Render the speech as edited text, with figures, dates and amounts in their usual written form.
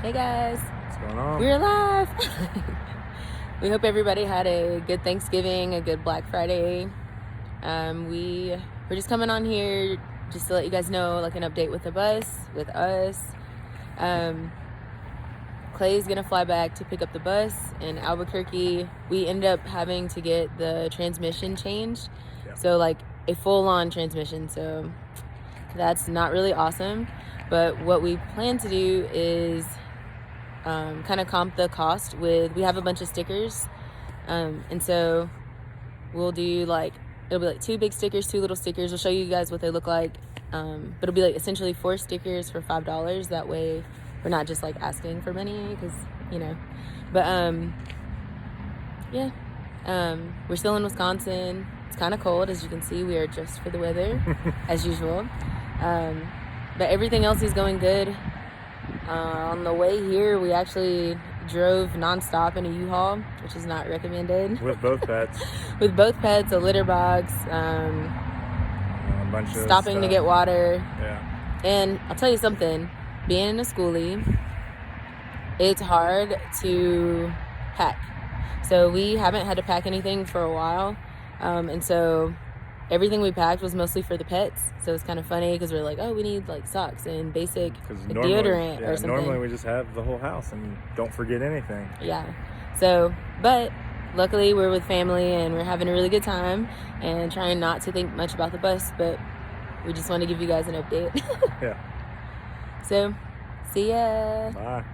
Hey guys, What's going on? we're alive. We hope everybody had a good Thanksgiving, a good Black Friday. We're just coming on here just to let you guys know, like, an update with the bus, with us. Clay's gonna fly back to pick up the bus in Albuquerque. We ended up having to get the transmission changed, so like a full-on transmission. So that's not really awesome. But what we plan to do is kind of comp the cost with, we have a bunch of stickers, and so we'll do like, it'll be like 2 big stickers, 2 little stickers. We'll show you guys what they look like, but it'll be like essentially 4 stickers for $5. That way we're not just like asking for money, because but yeah, we're still in Wisconsin. It's kind of cold, as you can see. We are dressed for the weather as usual, but everything else is going good. On the way here, we actually drove nonstop in a U-Haul, which is not recommended. With both pets. With both pets, a litter box, A bunch of stopping to get water. Yeah. And I'll tell you something, being in a schoolie, it's hard to pack. So we haven't had to pack anything for a while, and so everything we packed was mostly for the pets. So it's kind of funny because we're like, oh, we need like socks and basic deodorant or something. Normally we just have the whole house and don't forget anything. Yeah. So, but luckily we're with family and we're having a really good time and trying not to think much about the bus, but we just want to give you guys an update. Yeah. So, see ya. Bye.